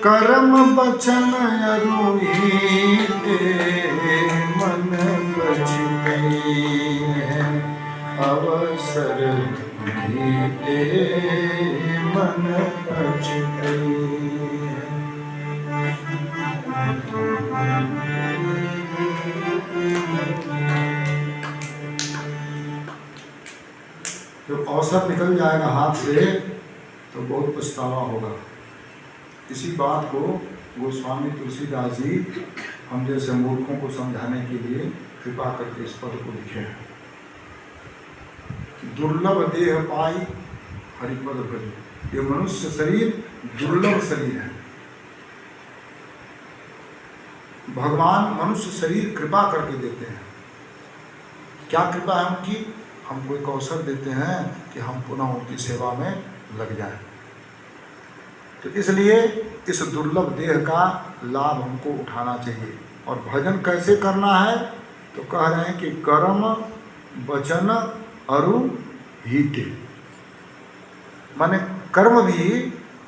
कर्म बचन अरुहिते मन बचते अवसर बीते मन बचते। जब अवसर निकल जाएगा हाथ से तो बहुत पछतावा होगा। इसी बात को गोस्वामी तुलसीदास जी हम जैसे मूर्खों को समझाने के लिए कृपा करके इस पद को लिखे हैं। दुर्लभ देह पाई हरिपद भजो। ये मनुष्य शरीर दुर्लभ शरीर है। भगवान मनुष्य शरीर कृपा करके देते हैं। क्या कृपा है उनकी? हमको एक अवसर देते हैं कि हम पुनः उनकी सेवा में लग जाएं। तो इसलिए इस दुर्लभ देह का लाभ हमको उठाना चाहिए। और भजन कैसे करना है? तो कह रहे हैं कि कर्म वचन अरु हिते, माने कर्म भी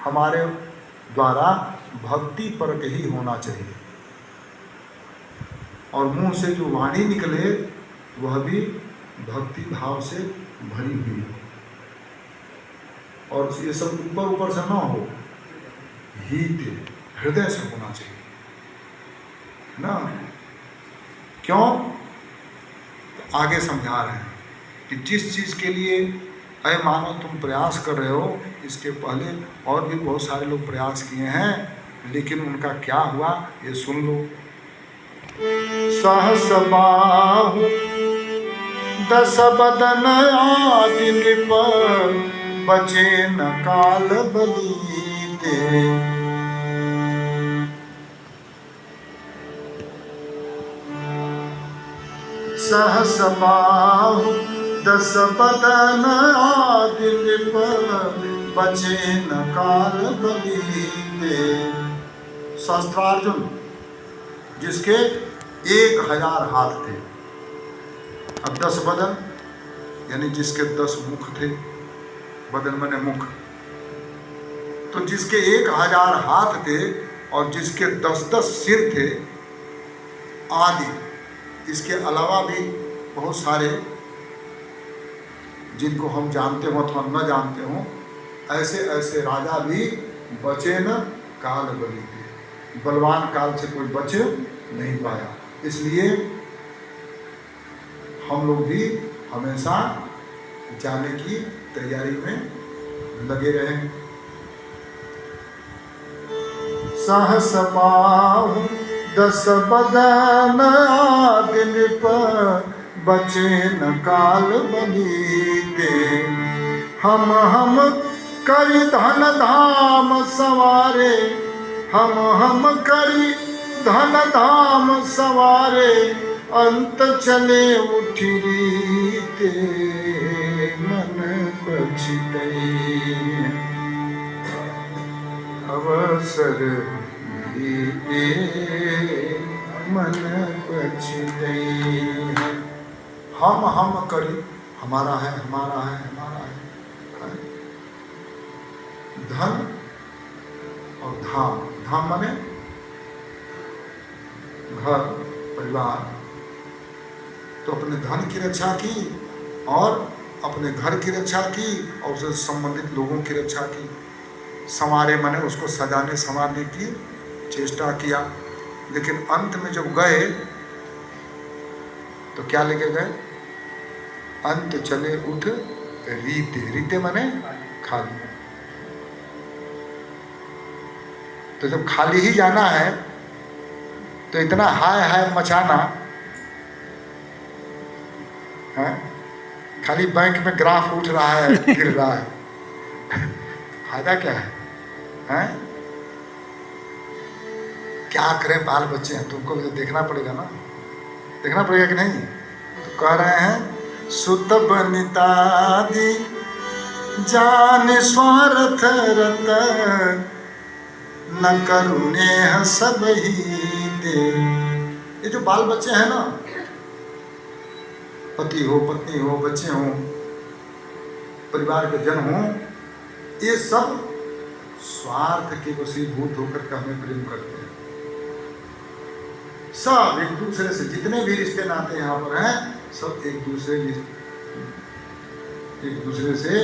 हमारे द्वारा भक्ति पर ही होना चाहिए और मुंह से जो वाणी निकले वह भी भक्ति भाव से भरी हुई हो। और ये सब ऊपर ऊपर से ना हो, हित हृदय से होना चाहिए ना। क्यों? तो आगे समझा रहे हैं कि जिस चीज के लिए अय मानो तुम प्रयास कर रहे हो, इसके पहले और भी बहुत सारे लोग प्रयास किए हैं, लेकिन उनका क्या हुआ ये सुन लो। सहस बाहु दस बदन आदि नृप बचे न काल बलीते। सहस बाहु दस बदन आदि नृप बचे न काल बलीते। सहस्त्रार्जुन जिसके 1000 हाथ थे, अब 10 बदन यानी जिसके 10 मुख थे, बदन माने मुख, तो जिसके 1000 हाथ थे और जिसके 10-10 सिर थे आदि, इसके अलावा भी बहुत सारे जिनको हम जानते हो अथवा न जानते हो, ऐसे ऐसे राजा भी बचे न काल बली थे। बलवान काल से कोई बच नहीं पाया। इसलिए हम लोग भी हमेशा जाने की तैयारी में लगे रहें। सहस बाहु दस बदन आदि नृप बचे न काल बलीते। हम करि धन धाम सवारे, हम करि धन धाम सवारे, अंत चले उठी रीते मन पछिते। अवसर बीते मन पछिते। हम करी, हमारा है हमारा है हमारा है। धन और धाम, धाम माने घर परिवार, तो अपने धन की रक्षा की और अपने घर की रक्षा की और उससे संबंधित लोगों की रक्षा की। संवारे माने उसको सजाने संवारने की चेष्टा किया, लेकिन अंत में जब गए तो क्या लेके गए? अंत चले उठ रीते। रीते माने खाली। तो जब खाली ही जाना है तो इतना हाय हाय मचाना है, खाली बैंक में ग्राफ उठ रहा है गिर रहा है, फायदा क्या है? हैं? क्या करें? बाल बच्चे हैं, तुमको भी तो देखना पड़ेगा ना, देखना पड़ेगा कि नहीं? तो कह रहे हैं सुत बनितादि जान स्वार्थ रत न करुणे सब ही दे। ये जो बाल बच्चे हैं ना, पति हो पत्नी हो बच्चे हो परिवार के जन हो, ये सब स्वार्थ के वशीभूत होकर के हमें प्रेम करते हैं। सब एक दूसरे से, जितने भी रिश्ते नाते यहाँ पर हैं, सब एक दूसरे से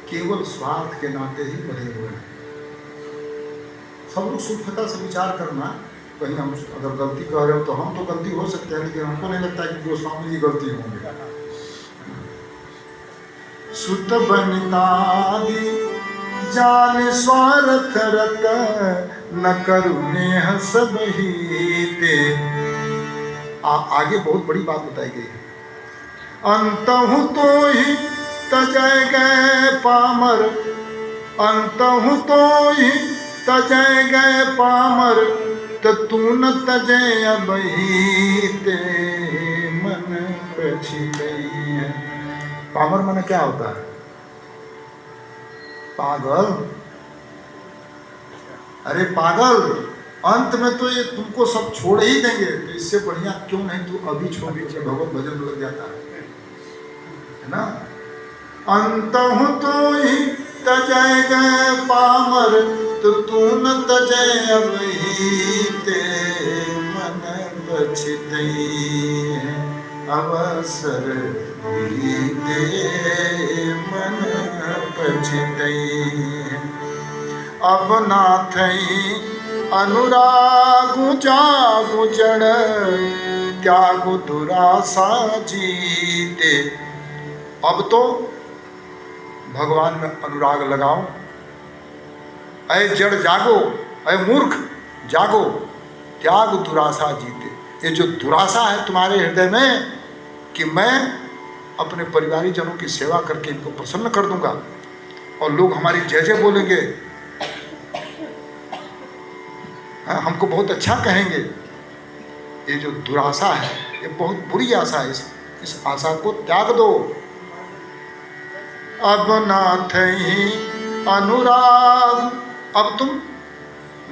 केवल स्वार्थ के नाते ही बने हुए हैं। सब लोग सूक्ष्मता से विचार करना, कहीं हम अगर गलती कर रहे हो तो हम तो गलती हो सकते हैं, लेकिन हमको नहीं लगता कि गोस्वामी जी गलती होंगे। सुत बनितादि जान स्वार्थ रत, न करुणेह सब हीते। आगे बहुत बड़ी बात बताई गई है। अंतहु तो ही तजय गए पामर, अंतहु तो ही तजय गए पामर, तो तू न तजय अबहीते मन पछितई है। पामर माने क्या होता है? पागल। अरे पागल, अंत में तो ये तुमको सब छोड़ ही देंगे, तो इससे बढ़िया क्यों नहीं तू अभी छोड़ दीजिए, भगवत भजन में लग जाता है ना। अंतहु तो ही तजय गए पामर, तो तू न तजय अबहीते मन बछितई है। अवसर बीते मन बछितई है। अब नाथई अनुरागु जागु जड़, त्यागु दुरासा जीते। अब तो भगवान में अनुराग लगाओ। अय जड़ जागो, अय मूर्ख जागो, त्याग दुरासा जीते। ये जो दुरासा है तुम्हारे हृदय में कि मैं अपने परिवारी जनों की सेवा करके इनको प्रसन्न कर दूंगा और लोग हमारी जय जय बोलेंगे, हमको बहुत अच्छा कहेंगे, ये जो दुराशा है ये बहुत बुरी आशा है। इस आशा को त्याग दो। अब नाथ ही अनुराग, अब तुम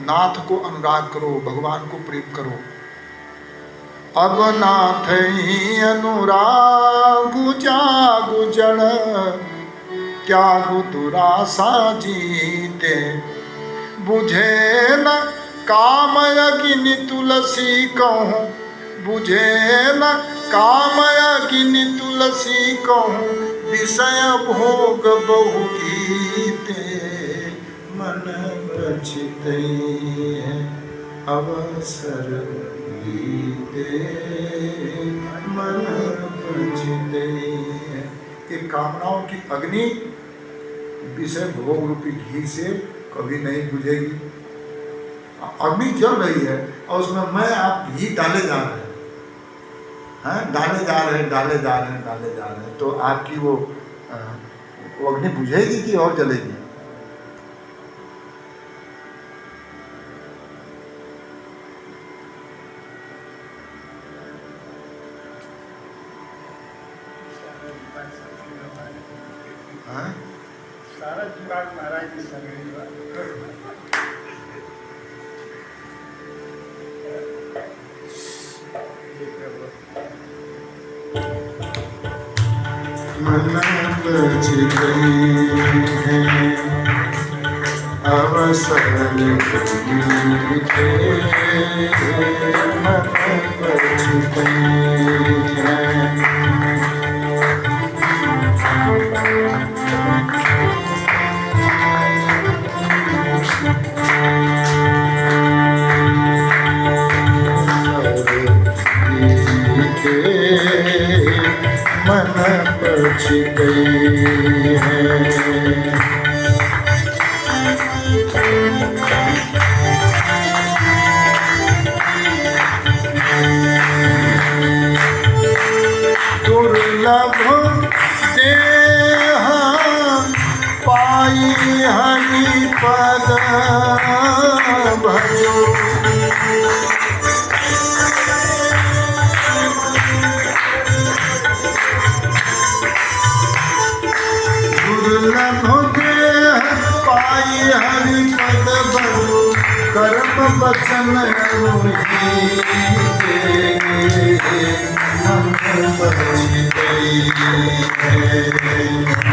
नाथ को अनुराग करो, भगवान को प्रेम करो। अब नाथ ही अनुराग जागु जड़, त्यागु दुराशा जीते। बुझे न काम अग्नि तुलसी कहूँ, बुझे न काम अग्नि तुलसी कहूँ, विषय भोग बहु कीते मन बछितई है। अवसर बीते मन बछितई है। कि कामनाओं की अग्नि विषय भोग रूपी घी से कभी नहीं बुझेगी। अग्नि जल रही है और उसमें मैं आप घी डाले जा रहे हैं, डाले जा रहे हैं, तो आपकी वो अग्नि बुझेगी कि और जलेगी? सारा जीवान महाराज की संग मन बछितई है। अवसर बीते मन बछितई है। मन बछितई है। दुर्लभ देह पाई हरि पद भजो। दुर्लभ देह पाई हरि पद भजो, कर्म वचन मन बछितई है।